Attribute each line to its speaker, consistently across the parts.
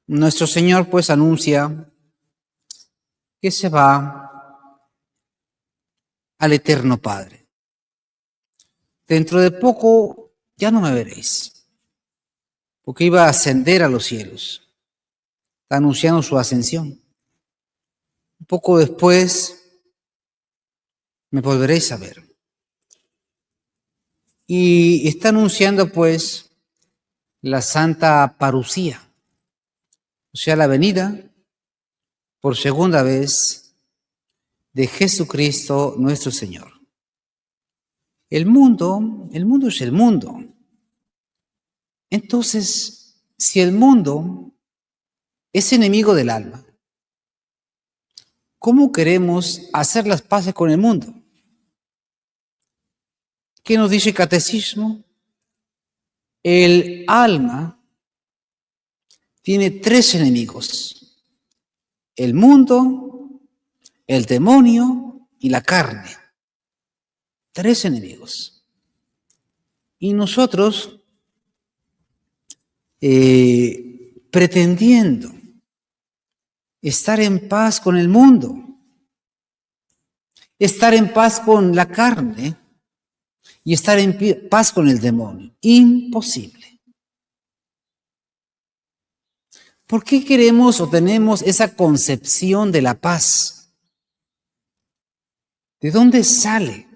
Speaker 1: Nuestro Señor pues anuncia que se va al eterno Padre. Dentro de poco ya no me veréis, porque iba a ascender a los cielos. Está anunciando su ascensión. Un poco después me volveréis a ver. Y está anunciando pues la santa parucía, o sea, la venida por segunda vez de Jesucristo nuestro Señor. El mundo es el mundo. Entonces, si el mundo es enemigo del alma, ¿cómo queremos hacer las paces con el mundo? ¿Qué nos dice el catecismo? El alma tiene tres enemigos: el mundo, el demonio y la carne. Tres enemigos. Y nosotros, pretendiendo estar en paz con el mundo, estar en paz con la carne y estar en paz con el demonio. Imposible. ¿Por qué queremos o tenemos esa concepción de la paz? ¿De dónde sale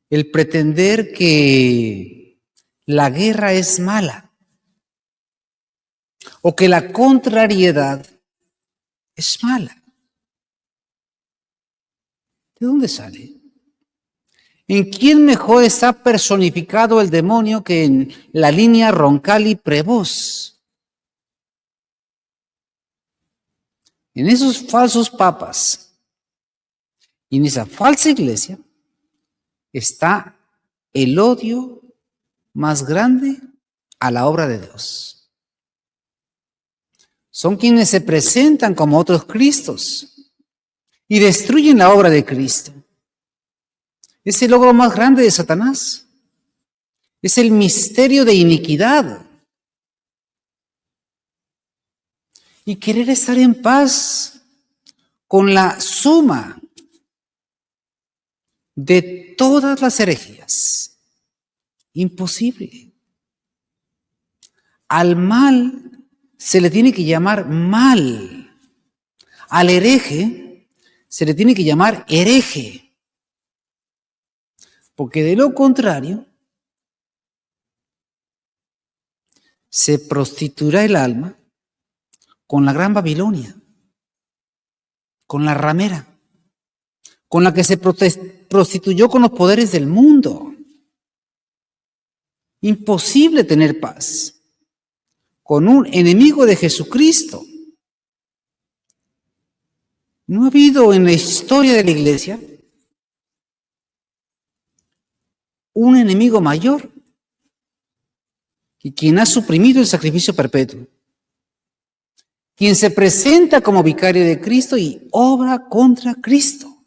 Speaker 1: el pretender que la guerra es mala o que la contrariedad es mala? ¿De dónde sale? ¿En quién mejor está personificado el demonio que en la línea Roncalli-Prevost? En esos falsos papas y en esa falsa iglesia está el odio más grande a la obra de Dios. Son quienes se presentan como otros Cristos y destruyen la obra de Cristo. Es el logro más grande de Satanás. Es el misterio de iniquidad. Y querer estar en paz con la suma de todas las herejías. Imposible. Al mal se le tiene que llamar mal. Al hereje se le tiene que llamar hereje. Porque de lo contrario, se prostituirá el alma con la gran Babilonia, con la ramera, con la que se prostituyó con los poderes del mundo. Imposible tener paz con un enemigo de Jesucristo. No ha habido en la historia de la Iglesia un enemigo mayor que quien ha suprimido el sacrificio perpetuo, quien se presenta como vicario de Cristo y obra contra Cristo.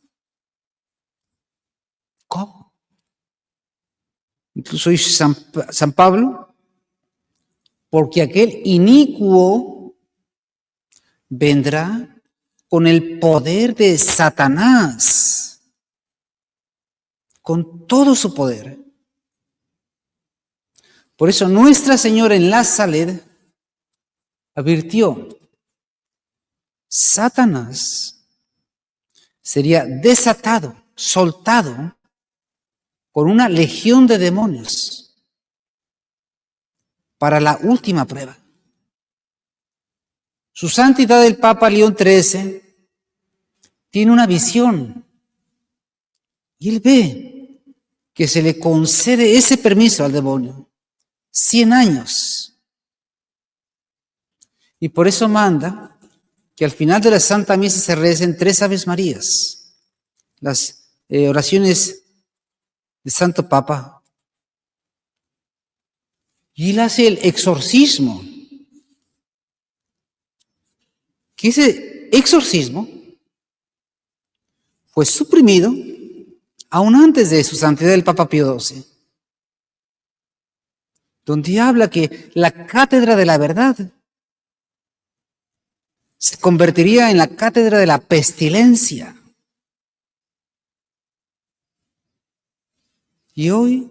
Speaker 1: ¿Cómo? Incluso dice San Pablo, porque aquel inicuo vendrá con el poder de Satanás, con todo su poder. Por eso Nuestra Señora en la Saled advirtió: Satanás sería desatado, soltado con una legión de demonios para la última prueba. Su Santidad el Papa León XIII tiene una visión y él ve que se le concede ese permiso al demonio, 100 años. Y por eso manda que al final de la Santa Misa se recen 3 Aves Marías, las oraciones del Santo Papa. Y él hace el exorcismo. Que ese exorcismo fue suprimido aún antes de su santidad el Papa Pío XII, donde habla que la cátedra de la verdad se convertiría en la cátedra de la pestilencia. Y hoy,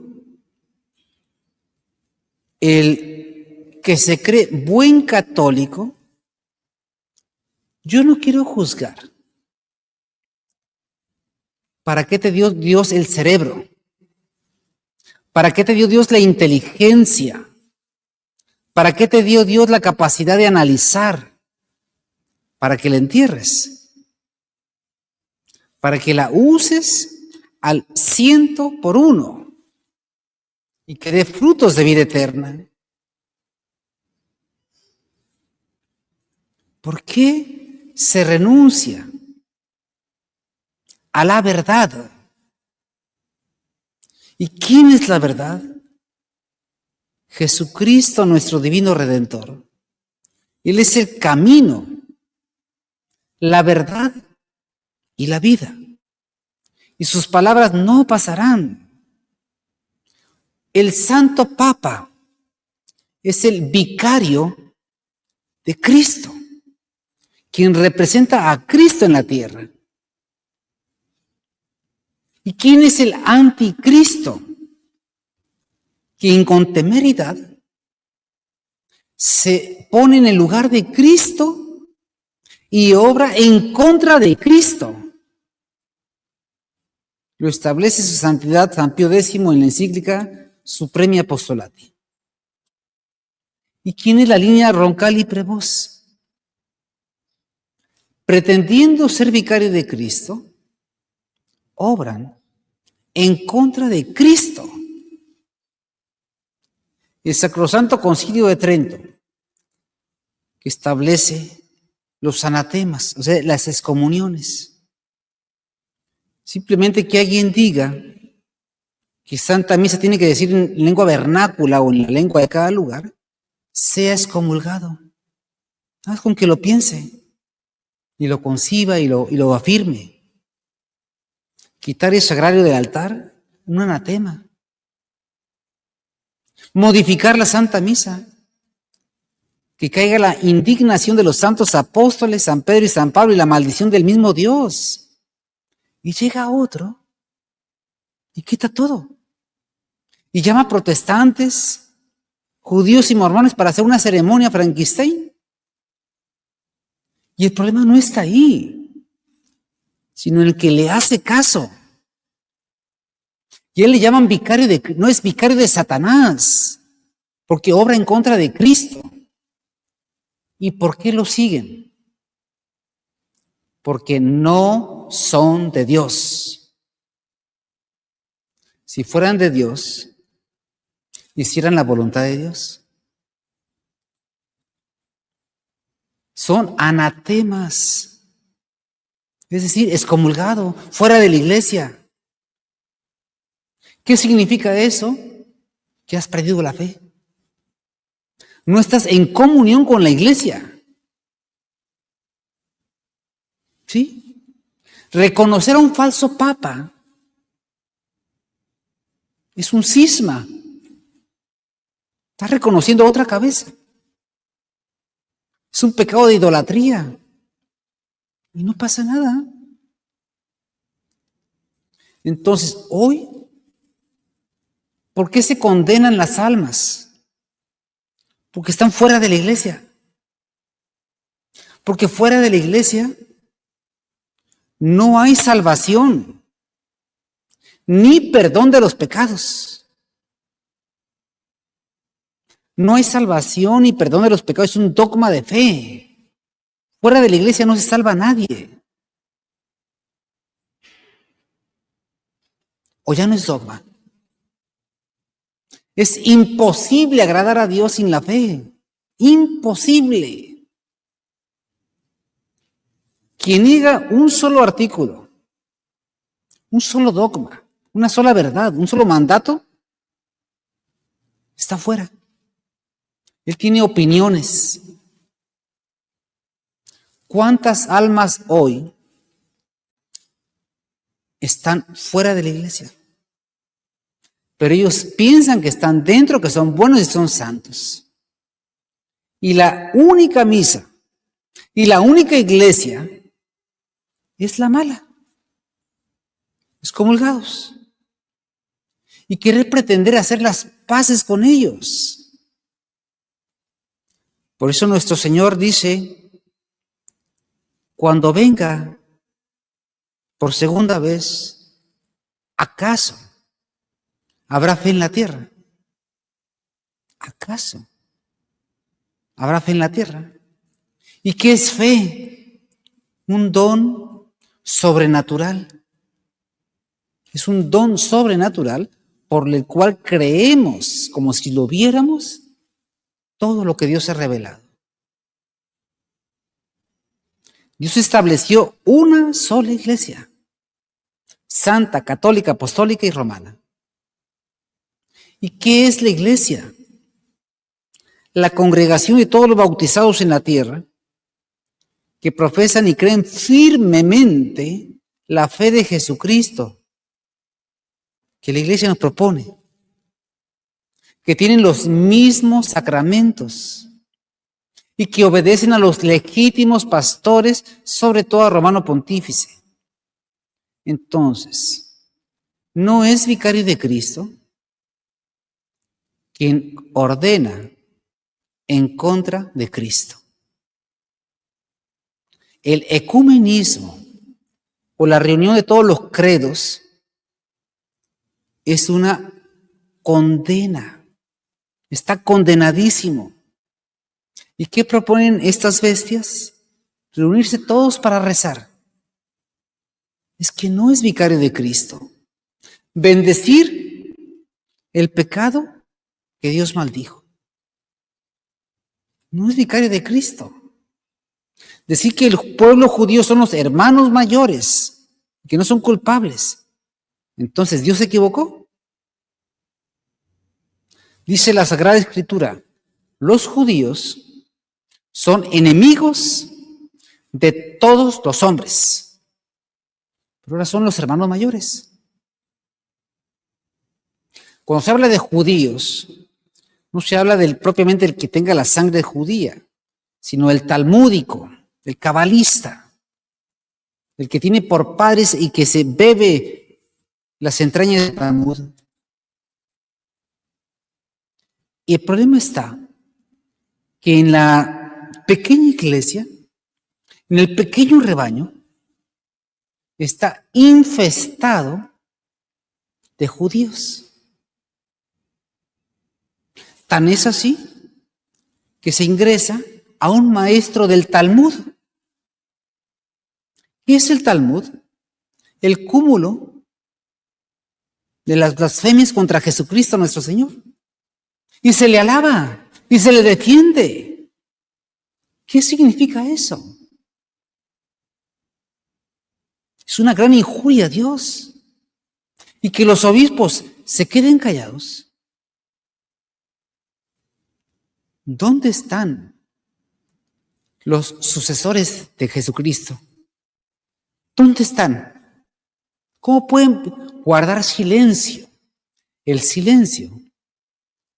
Speaker 1: el que se cree buen católico, yo no quiero juzgar. ¿Para qué te dio Dios el cerebro? ¿Para qué te dio Dios la inteligencia? ¿Para qué te dio Dios la capacidad de analizar? Para que la entierres. Para que la uses al 100% y que dé frutos de vida eterna. ¿Por qué se renuncia a la verdad? ¿Y quién es la verdad? Jesucristo, nuestro divino Redentor. Él es el camino, la verdad y la vida. Y sus palabras no pasarán. El Santo Papa es el vicario de Cristo, quien representa a Cristo en la tierra. ¿Y quién es el anticristo? Quien con temeridad se pone en el lugar de Cristo y obra en contra de Cristo. Lo establece su santidad San Pío X en la encíclica Supremi Apostolati. ¿Y quién es la línea Roncalli Prevost? Pretendiendo ser vicario de Cristo, obran en contra de Cristo. El Sacrosanto Concilio de Trento, que establece los anatemas, o sea, las excomuniones. Simplemente que alguien diga que Santa Misa tiene que decir en lengua vernácula o en la lengua de cada lugar, sea excomulgado. Haz con que lo piense y lo conciba y lo afirme. Quitar el sagrario del altar, un anatema. Modificar la Santa Misa, que caiga la indignación de los santos apóstoles, San Pedro y San Pablo, y la maldición del mismo Dios. Y llega otro y quita todo. Y llama a protestantes, judíos y mormones para hacer una ceremonia Frankenstein. Y el problema no está ahí, sino en el que le hace caso. Y él le llaman vicario no es vicario de Satanás, porque obra en contra de Cristo. ¿Y por qué lo siguen? Porque no son de Dios. Si fueran de Dios, hicieran la voluntad de Dios. Son anatemas, es decir, excomulgado, fuera de la iglesia. ¿Qué significa eso? Que has perdido la fe. No estás en comunión con la iglesia. ¿Sí? Reconocer a un falso papa es un cisma. Estás reconociendo otra cabeza. Es un pecado de idolatría. Y no pasa nada. Entonces, hoy, ¿por qué se condenan las almas? Porque están fuera de la iglesia. Porque fuera de la iglesia no hay salvación, ni perdón de los pecados. No hay salvación ni perdón de los pecados, es un dogma de fe. Fuera de la iglesia no se salva a nadie. O ya no es dogma. Es imposible agradar a Dios sin la fe. Imposible. Quien niega un solo artículo, un solo dogma, una sola verdad, un solo mandato, está fuera. Él tiene opiniones. ¿Cuántas almas hoy están fuera de la iglesia? Pero ellos piensan que están dentro, que son buenos y son santos. Y la única misa Y la única iglesia es la mala. Excomulgados. Y querer pretender hacer las paces con ellos. Por eso nuestro Señor dice, cuando venga por segunda vez, ¿acaso habrá fe en la tierra? ¿Acaso habrá fe en la tierra? ¿Y qué es fe? Un don sobrenatural. Es un don sobrenatural por el cual creemos, como si lo viéramos, todo lo que Dios ha revelado. Dios estableció una sola iglesia, santa, católica, apostólica y romana. ¿Y qué es la iglesia? La congregación de todos los bautizados en la tierra, que profesan y creen firmemente la fe de Jesucristo, que la iglesia nos propone, que tienen los mismos sacramentos y que obedecen a los legítimos pastores, sobre todo a Romano Pontífice. Entonces, ¿no es vicario de Cristo quien ordena en contra de Cristo? El ecumenismo o la reunión de todos los credos es una condena. Está condenadísimo. ¿Y qué proponen estas bestias? Reunirse todos para rezar. Es que no es vicario de Cristo. Bendecir el pecado que Dios maldijo. No es vicario de Cristo. Decir que el pueblo judío son los hermanos mayores, que no son culpables. Entonces, ¿Dios se equivocó? Dice la Sagrada Escritura, los judíos son enemigos de todos los hombres, pero ahora son los hermanos mayores. Cuando se habla de judíos, no se habla propiamente del que tenga la sangre judía, sino el talmúdico, el cabalista, el que tiene por padres y que se bebe las entrañas del Talmud. Y el problema está que en la pequeña iglesia, en el pequeño rebaño, está infestado de judíos. Tan es así que se ingresa a un maestro del Talmud. ¿Qué es el Talmud? El cúmulo de las blasfemias contra Jesucristo nuestro Señor. Y se le alaba y se le defiende. ¿Qué significa eso? Es una gran injuria a Dios. Y que los obispos se queden callados. ¿Dónde están los sucesores de Jesucristo? ¿Dónde están? ¿Cómo pueden guardar silencio? El silencio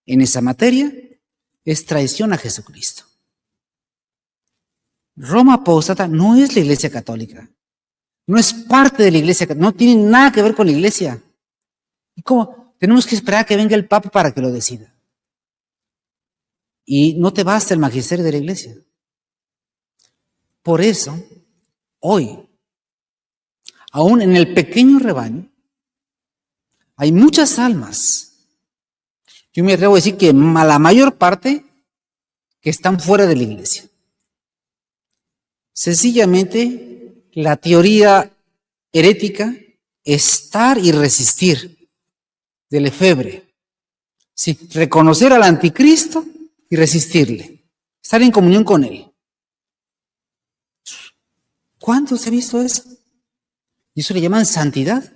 Speaker 1: en esa materia es traición a Jesucristo. Roma apóstata no es la Iglesia católica. No es parte de la Iglesia católica. No tiene nada que ver con la Iglesia. ¿Y cómo? Tenemos que esperar a que venga el Papa para que lo decida. Y no te basta el magisterio de la Iglesia. Por eso, hoy, aún en el pequeño rebaño, hay muchas almas. Yo me atrevo a decir que la mayor parte que están fuera de la iglesia. Sencillamente, la teoría herética, estar y resistir del efebre. Sí, reconocer al anticristo y resistirle. Estar en comunión con él. ¿Cuándo se ha visto eso? Y eso le llaman santidad.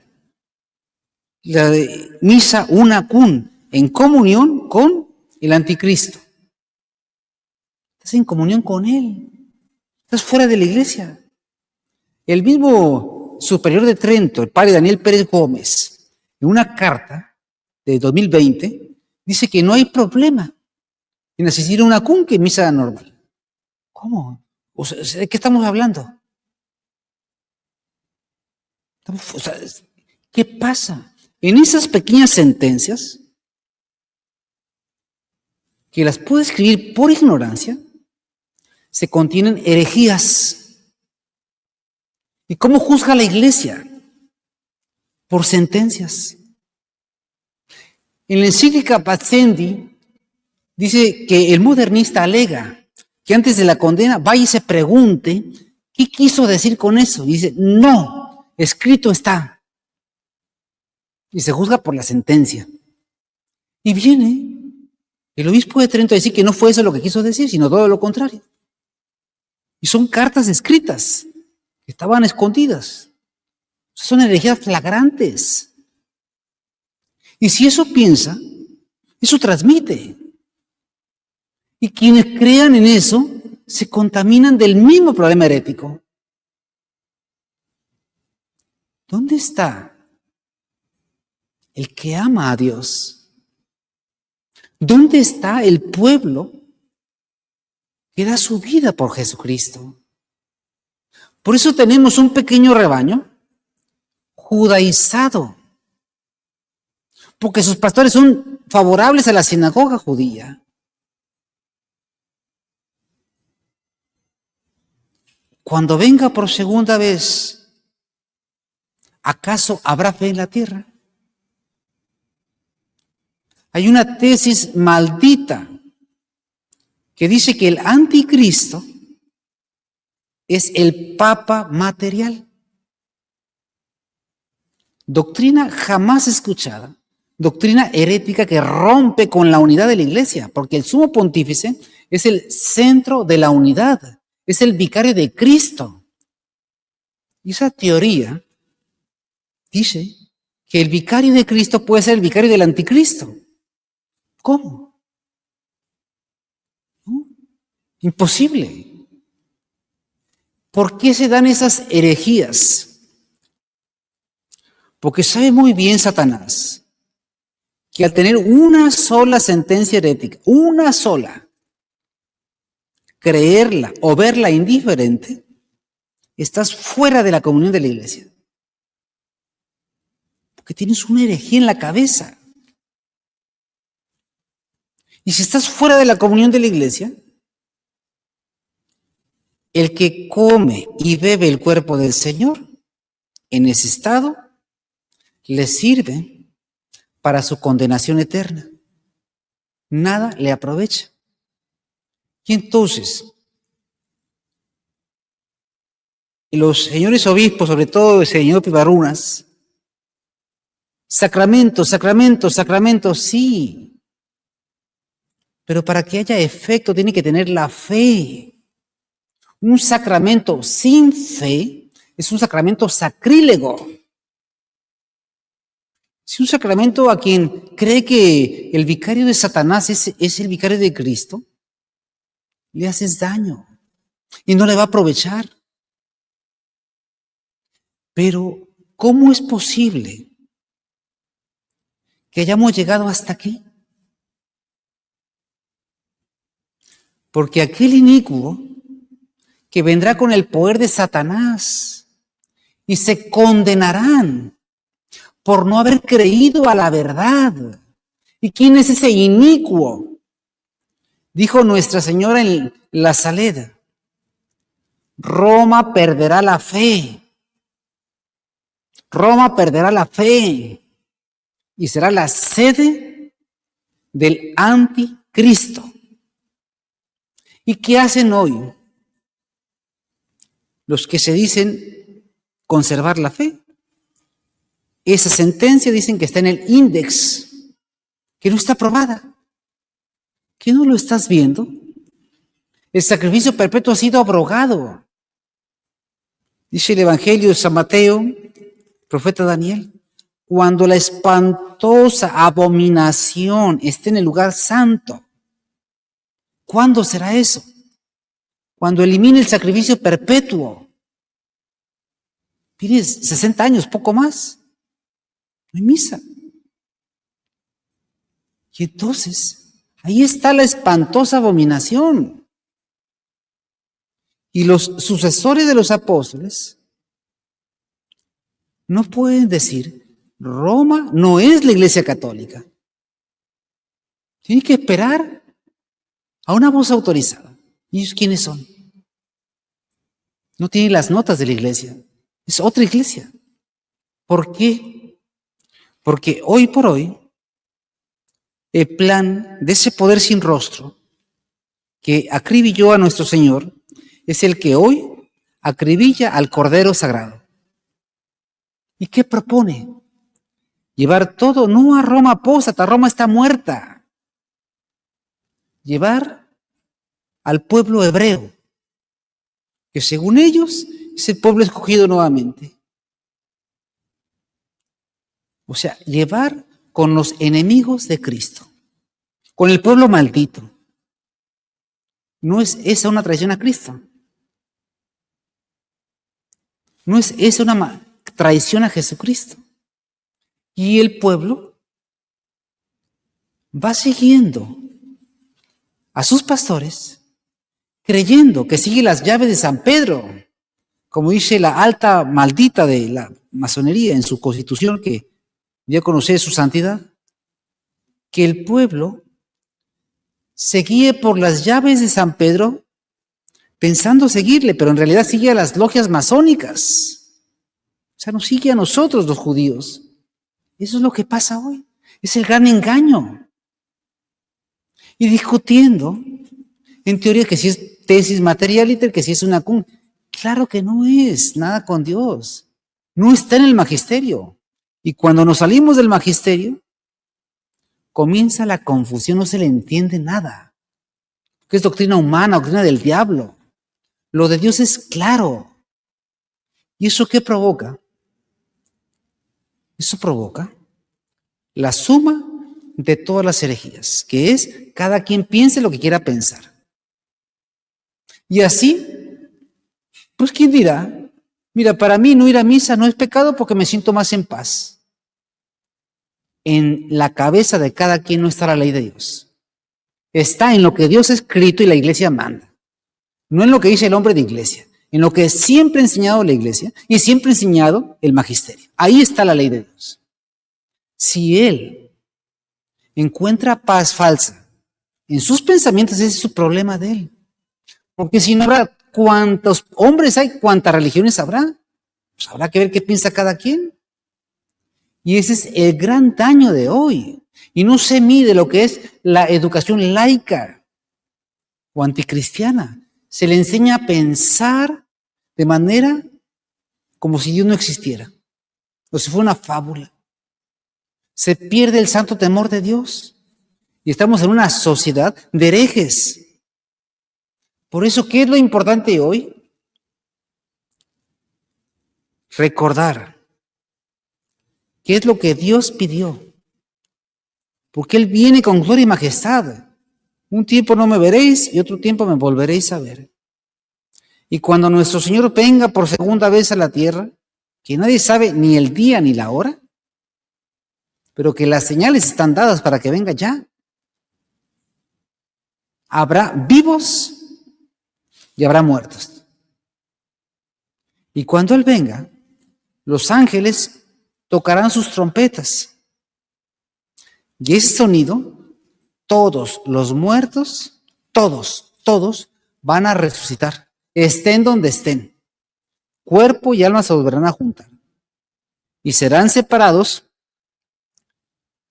Speaker 1: La de misa una cum, en comunión con el anticristo. Estás en comunión con él. Estás fuera de la iglesia. El mismo superior de Trento, el padre Daniel Pérez Gómez, en una carta de 2020, dice que no hay problema en asistir a una cum que misa normal. ¿Cómo? O sea, ¿de qué estamos hablando? O sea, ¿qué pasa? En esas pequeñas sentencias, que las pude escribir por ignorancia, se contienen herejías. ¿Y cómo juzga la iglesia? Por sentencias. En la encíclica Pazzendi dice que el modernista alega que antes de la condena vaya y se pregunte qué quiso decir con eso. Y dice, no, escrito está. Y se juzga por la sentencia. Y viene el obispo de Trento a decir que no fue eso lo que quiso decir, sino todo lo contrario. Y son cartas escritas que estaban escondidas. O sea, son herejías flagrantes. Y si eso piensa, eso transmite. Y quienes crean en eso se contaminan del mismo problema herético. ¿Dónde está el que ama a Dios? ¿Dónde está el pueblo que da su vida por Jesucristo? Por eso tenemos un pequeño rebaño judaizado, porque sus pastores son favorables a la sinagoga judía. Cuando venga por segunda vez, ¿acaso habrá fe en la tierra? Hay una tesis maldita que dice que el anticristo es el papa material. Doctrina jamás escuchada, doctrina herética que rompe con la unidad de la iglesia, porque el sumo pontífice es el centro de la unidad, es el vicario de Cristo. Y esa teoría dice que el vicario de Cristo puede ser el vicario del anticristo. ¿Cómo? ¿No? Imposible. ¿Por qué se dan esas herejías? Porque sabe muy bien Satanás que al tener una sola sentencia herética, una sola, creerla o verla indiferente, estás fuera de la comunión de la iglesia. Porque tienes una herejía en la cabeza. Y si estás fuera de la comunión de la iglesia, el que come y bebe el cuerpo del Señor, en ese estado, le sirve para su condenación eterna. Nada le aprovecha. Y entonces, los señores obispos, sobre todo el señor Pivarunas, sacramentos, sacramentos, sacramentos, sí. Pero para que haya efecto tiene que tener la fe. Un sacramento sin fe es un sacramento sacrílego. Si un sacramento a quien cree que el vicario de Satanás es el vicario de Cristo, le haces daño y no le va a aprovechar. Pero, ¿cómo es posible que hayamos llegado hasta aquí? Porque aquel inicuo que vendrá con el poder de Satanás y se condenarán por no haber creído a la verdad. ¿Y quién es ese inicuo? Dijo Nuestra Señora en la Saleda: Roma perderá la fe. Roma perderá la fe y será la sede del anticristo. ¿Y qué hacen hoy los que se dicen conservar la fe? Esa sentencia dicen que está en el índex, que no está aprobada. ¿Qué no lo estás viendo? El sacrificio perpetuo ha sido abrogado. Dice el Evangelio de San Mateo, profeta Daniel, cuando la espantosa abominación esté en el lugar santo. ¿Cuándo será eso? Cuando elimine el sacrificio perpetuo. Tienes 60 años, poco más. No hay misa. Y entonces, ahí está la espantosa abominación. Y los sucesores de los apóstoles no pueden decir, Roma no es la Iglesia Católica. Tienen que esperar a una voz autorizada. ¿Y ellos quiénes son? No tienen las notas de la Iglesia. Es otra iglesia. ¿Por qué? Porque hoy por hoy, el plan de ese poder sin rostro que acribilló a nuestro Señor es el que hoy acribilla al Cordero Sagrado. ¿Y qué propone? Llevar todo, no a Roma apóstata, Roma está muerta. Llevar al pueblo hebreo, que según ellos es el pueblo escogido nuevamente. O sea, llevar con los enemigos de Cristo, con el pueblo maldito. ¿No es esa una traición a Cristo? ¿No es esa una traición a Jesucristo? Y el pueblo va siguiendo a sus pastores, creyendo que sigue las llaves de San Pedro, como dice la alta maldita de la masonería en su constitución, que ya conoce su santidad, que el pueblo se guíe por las llaves de San Pedro, pensando seguirle, pero en realidad sigue a las logias masónicas. O sea, nos sigue a nosotros los judíos. Eso es lo que pasa hoy. Es el gran engaño. Y discutiendo, en teoría, que si es tesis materialiter, que si es una... Claro que no es nada con Dios. No está en el magisterio. Y cuando nos salimos del magisterio, comienza la confusión, no se le entiende nada. Que es doctrina humana, doctrina del diablo. Lo de Dios es claro. ¿Y eso qué provoca? Eso provoca la suma de todas las herejías, que es cada quien piense lo que quiera pensar. Y así, pues ¿quién dirá? Mira, para mí no ir a misa no es pecado porque me siento más en paz. En la cabeza de cada quien no está la ley de Dios. Está en lo que Dios ha escrito y la iglesia manda. No en lo que dice el hombre de iglesia, en lo que siempre ha enseñado la iglesia y siempre ha enseñado el magisterio. Ahí está la ley de Dios. Si él encuentra paz falsa en sus pensamientos, ese es su problema de él. Porque si no habrá cuántos hombres hay, cuántas religiones habrá, pues habrá que ver qué piensa cada quien. Y ese es el gran daño de hoy. Y no se mide lo que es la educación laica o anticristiana. Se le enseña a pensar de manera como si Dios no existiera, o si fuera una fábula. Se pierde el santo temor de Dios. Y estamos en una sociedad de herejes. Por eso, ¿qué es lo importante hoy? Recordar qué es lo que Dios pidió. Porque Él viene con gloria y majestad. Un tiempo no me veréis y otro tiempo me volveréis a ver. Y cuando nuestro Señor venga por segunda vez a la tierra, que nadie sabe ni el día ni la hora, pero que las señales están dadas para que venga ya, habrá vivos y habrá muertos. Y cuando Él venga, los ángeles tocarán sus trompetas. Y ese sonido, todos los muertos, todos van a resucitar, estén donde estén. Cuerpo y alma se volverán a juntar. Y serán separados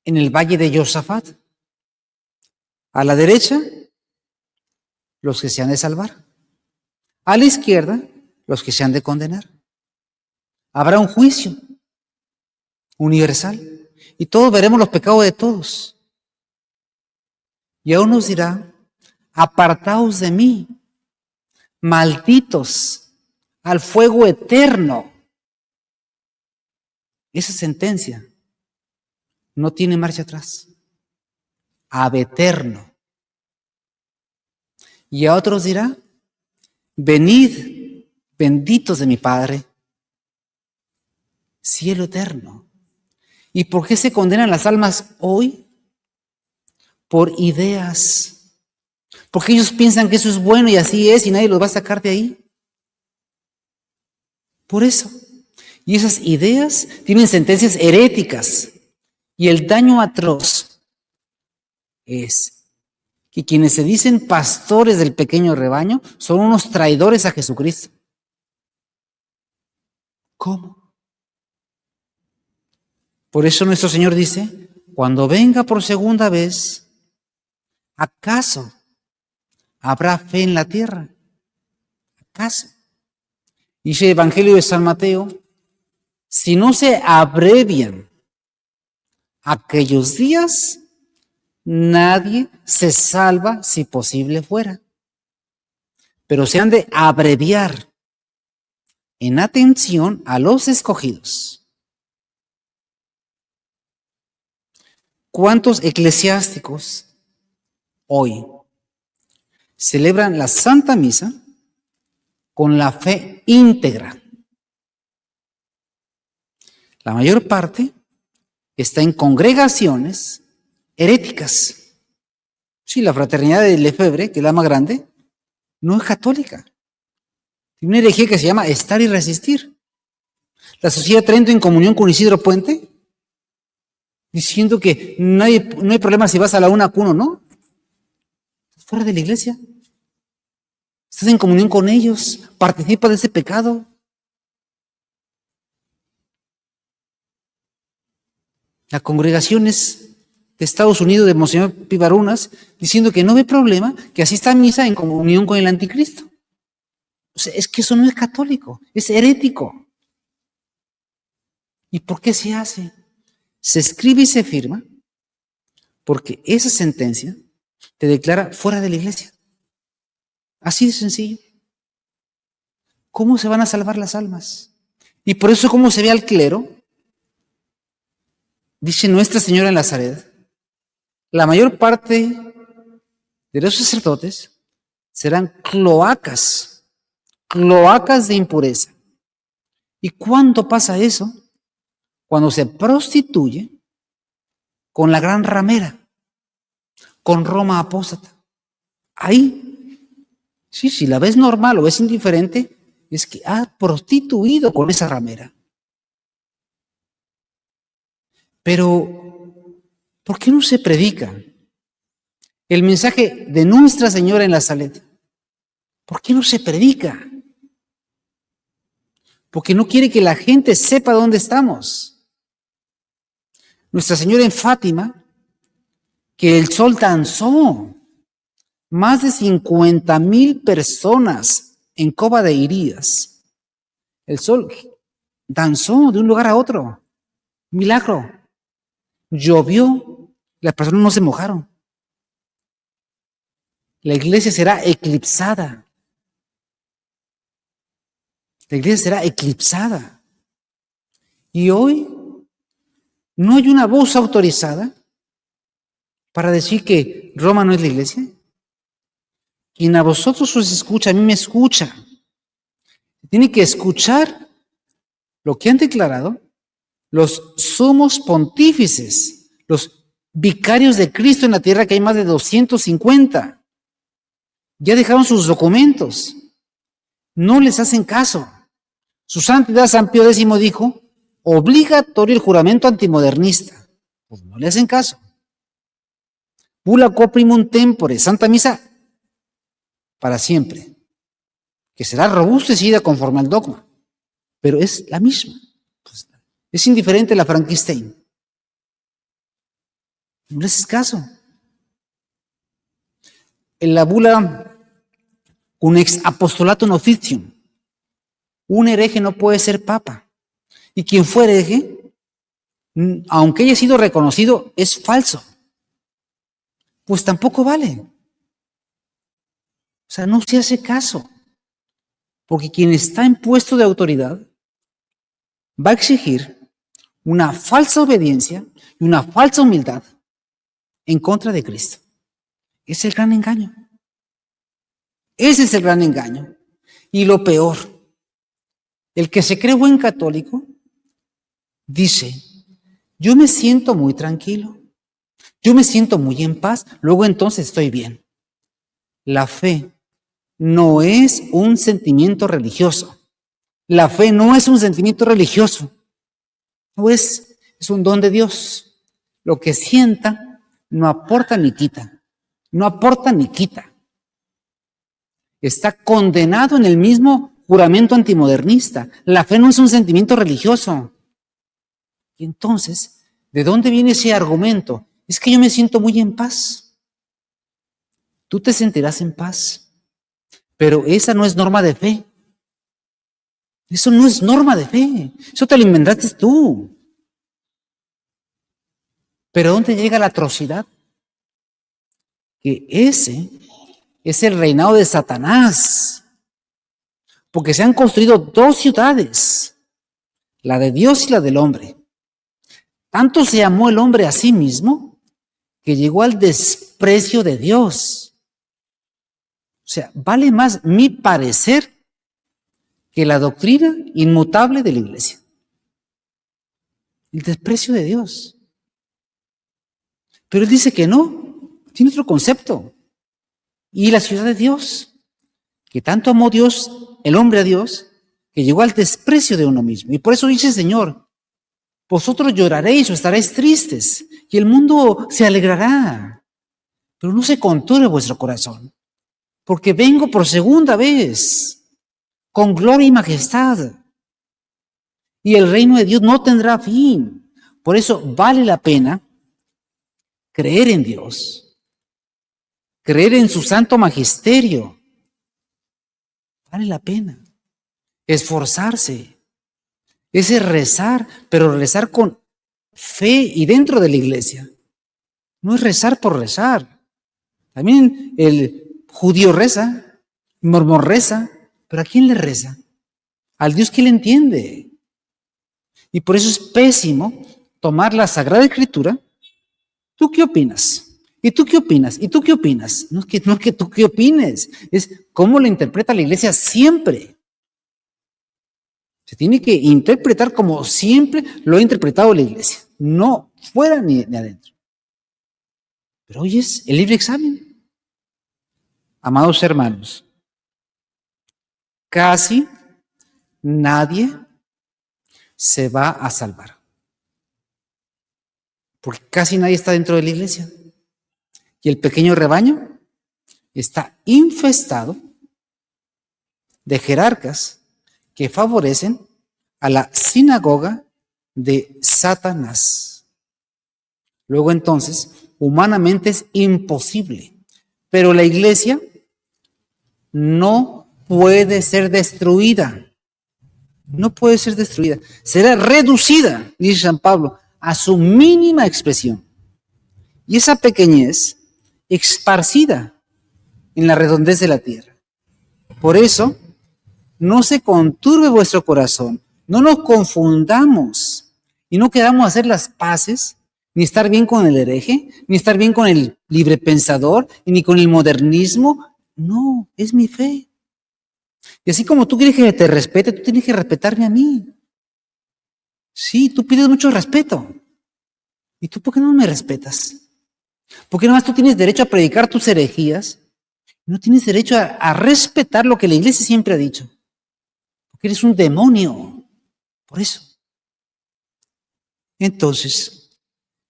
Speaker 1: en el valle de Josafat. A la derecha, los que se han de salvar. A la izquierda, los que se han de condenar. Habrá un juicio universal y todos veremos los pecados de todos. Y aún nos dirá, apartaos de mí, malditos, al fuego eterno. Esa sentencia no tiene marcha atrás. Ab eterno. Y a otros dirá, venid, benditos de mi Padre, cielo eterno. ¿Y por qué se condenan las almas hoy? Por ideas. Porque ellos piensan que eso es bueno y así es y nadie los va a sacar de ahí. Por eso. Y esas ideas tienen sentencias heréticas. Y el daño atroz es que quienes se dicen pastores del pequeño rebaño son unos traidores a Jesucristo. ¿Cómo? Por eso nuestro Señor dice, cuando venga por segunda vez, ¿acaso habrá fe en la tierra? ¿Acaso? Dice el Evangelio de San Mateo, si no se abrevian aquellos días, nadie se salva si posible fuera. Pero se han de abreviar en atención a los escogidos. ¿Cuántos eclesiásticos hoy celebran la Santa Misa con la fe íntegra? La mayor parte está en congregaciones heréticas. Sí, la Fraternidad de Lefebvre, que es la más grande, no es católica. Tiene una herejía que se llama estar y resistir. La Sociedad Trento, en comunión con Isidro Puente, diciendo que no hay problema si vas a la una cuno, ¿no? Estás fuera de la iglesia. Estás en comunión con ellos. Participa de ese pecado. Las congregaciones de Estados Unidos de Monseñor Pivarunas diciendo que no ve problema que asista a misa en comunión con el anticristo. O sea, es que eso no es católico, es herético. ¿Y por qué se hace? Se escribe y se firma porque esa sentencia te declara fuera de la iglesia. Así de sencillo. ¿Cómo se van a salvar las almas? Y por eso, ¿cómo se ve al clero? Dice Nuestra Señora en Nazaret, la mayor parte de los sacerdotes serán cloacas de impureza. ¿Y cuándo pasa eso? Cuando se prostituye con la gran ramera, con Roma apóstata. Ahí, sí, si la ves normal o ves indiferente, es que ha prostituido con esa ramera. Pero, ¿por qué no se predica el mensaje de Nuestra Señora en la Saleta? ¿Por qué no se predica? Porque no quiere que la gente sepa dónde estamos. Nuestra Señora en Fátima, que el sol danzó, más de 50,000 personas en Cova de Irías. El sol danzó de un lugar a otro. Milagro. Llovió, las personas no se mojaron. La iglesia será eclipsada. La iglesia será eclipsada. Y hoy no hay una voz autorizada para decir que Roma no es la iglesia. Quien a vosotros os escucha, a mí me escucha. Tiene que escuchar lo que han declarado los sumos pontífices, los vicarios de Cristo en la tierra, que hay más de 250. Ya dejaron sus documentos. No les hacen caso. Su santidad San Pío X dijo, obligatorio el juramento antimodernista. Pues no le hacen caso. Bula quo primum tempore, Santa Misa para siempre, que será robustecida conforme al dogma, pero es la misma. Pues, es indiferente la Frankenstein. No le haces caso. En la bula un ex apostolatum officium, un hereje no puede ser papa. Y quien fue hereje, aunque haya sido reconocido, es falso. Pues tampoco vale. O sea, no se hace caso. Porque quien está en puesto de autoridad va a exigir una falsa obediencia y una falsa humildad en contra de Cristo. Es el gran engaño. Ese es el gran engaño. Y lo peor, el que se cree buen católico dice, yo me siento muy tranquilo, yo me siento muy en paz, luego entonces estoy bien. La fe no es un sentimiento religioso. La fe no es un sentimiento religioso, no es un don de Dios. Lo que sienta no aporta ni quita, no aporta ni quita. Está condenado en el mismo juramento antimodernista. La fe no es un sentimiento religioso. Y entonces, ¿de dónde viene ese argumento? Es que yo me siento muy en paz. Tú te sentirás en paz, pero esa no es norma de fe. Eso no es norma de fe. Eso te lo inventaste tú. Pero ¿dónde llega la atrocidad? Que ese es el reinado de Satanás. Porque se han construido dos ciudades, la de Dios y la del hombre. Tanto se amó el hombre a sí mismo que llegó al desprecio de Dios. O sea, vale más mi parecer que la doctrina inmutable de la iglesia. El desprecio de Dios. Pero él dice que no, tiene otro concepto. Y la ciudad de Dios, que tanto amó Dios, el hombre a Dios, que llegó al desprecio de uno mismo. Y por eso dice el Señor, vosotros lloraréis o estaréis tristes, y el mundo se alegrará. Pero no se conturbe vuestro corazón, porque vengo por segunda vez, con gloria y majestad. Y el reino de Dios no tendrá fin. Por eso vale la pena creer en Dios, creer en su santo magisterio. Vale la pena esforzarse. Ese rezar, pero rezar con fe y dentro de la iglesia. No es rezar por rezar. También el judío reza, el mormón reza, pero ¿a quién le reza? Al Dios que le entiende. Y por eso es pésimo tomar la Sagrada Escritura. ¿Tú qué opinas? ¿Y tú qué opinas? ¿Y tú qué opinas? No es que tú qué opines, es cómo lo interpreta la iglesia siempre. Se tiene que interpretar como siempre lo ha interpretado la iglesia, no fuera ni adentro. Pero hoy es el libre examen. Amados hermanos, casi nadie se va a salvar, porque casi nadie está dentro de la iglesia. Y el pequeño rebaño está infestado de jerarcas que favorecen a la sinagoga de Satanás. Luego entonces, humanamente es imposible, pero la iglesia no puede ser destruida. No puede ser destruida. Será reducida, dice San Pablo, a su mínima expresión. Y esa pequeñez esparcida en la redondez de la tierra. Por eso, no se conturbe vuestro corazón, no nos confundamos y no queramos hacer las paces, ni estar bien con el hereje, ni estar bien con el librepensador, ni con el modernismo. No, es mi fe. Y así como tú quieres que te respete, tú tienes que respetarme a mí. Sí, tú pides mucho respeto. ¿Y tú por qué no me respetas? ¿Por qué nomás tú tienes derecho a predicar tus herejías? No tienes derecho a respetar lo que la iglesia siempre ha dicho. Porque eres un demonio. Por eso. Entonces,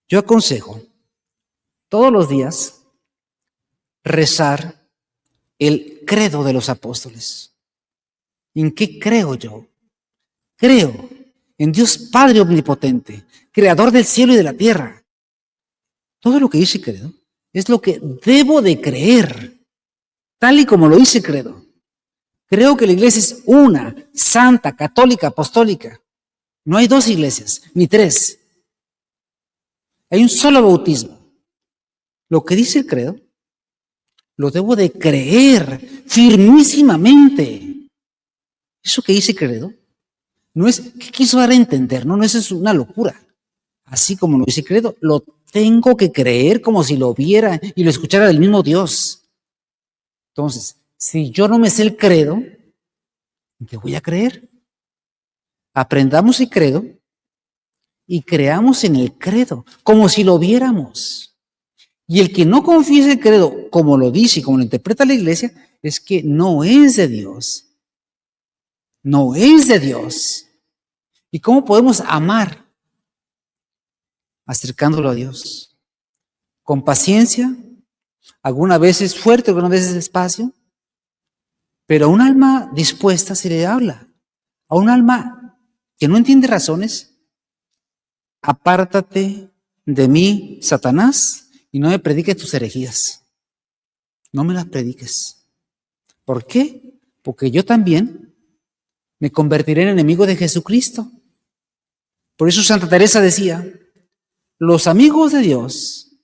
Speaker 1: yo aconsejo todos los días rezar el credo de los apóstoles. ¿En qué creo yo? Creo en Dios Padre Omnipotente, Creador del cielo y de la tierra. Todo lo que dice credo es lo que debo de creer, tal y como lo dice credo. Creo que la iglesia es una, santa, católica, apostólica. No hay dos iglesias, ni tres. Hay un solo bautismo. Lo que dice el credo, lo debo de creer firmísimamente. Eso que dice credo, no es, ¿qué quiso dar a entender? No, eso es una locura. Así como lo dice credo, lo tengo que creer como si lo viera y lo escuchara del mismo Dios. Entonces, si yo no me sé el credo, ¿en qué voy a creer? Aprendamos el credo y creamos en el credo, como si lo viéramos. Y el que no confiese el credo como lo dice y como lo interpreta la iglesia, es que no es de Dios. no es de Dios. ¿Y cómo podemos amar? Acercándolo a Dios. Con paciencia, algunas veces fuerte, algunas veces despacio, pero a un alma dispuesta se le habla. A un alma que no entiende razones, apártate de mí, Satanás, y no me prediques tus herejías. No me las prediques. ¿Por qué? Porque yo también me convertiré en enemigo de Jesucristo. Por eso Santa Teresa decía, los amigos de Dios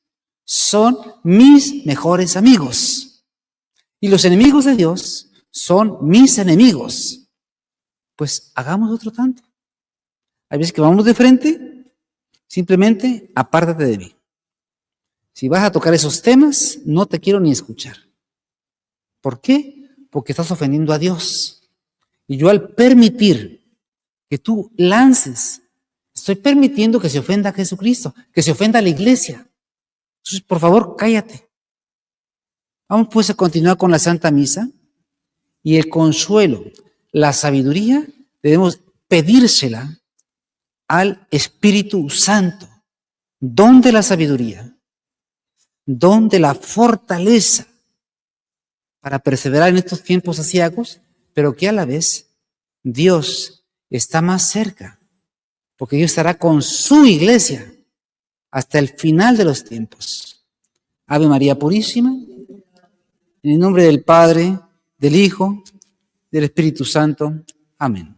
Speaker 1: son mis mejores amigos y los enemigos de Dios son mis enemigos. Pues hagamos otro tanto. Hay veces que vamos de frente, simplemente apártate de mí. Si vas a tocar esos temas, no te quiero ni escuchar. ¿Por qué? Porque estás ofendiendo a Dios. Y yo al permitir que tú lances, estoy permitiendo que se ofenda a Jesucristo, que se ofenda a la iglesia. Entonces, por favor, cállate. Vamos pues a continuar con la Santa Misa y el consuelo, la sabiduría, debemos pedírsela al Espíritu Santo. Don de la sabiduría, don de la fortaleza para perseverar en estos tiempos aciagos, pero que a la vez Dios está más cerca, porque Dios estará con su iglesia hasta el final de los tiempos. Ave María Purísima, en el nombre del Padre, del Hijo, del Espíritu Santo. Amén.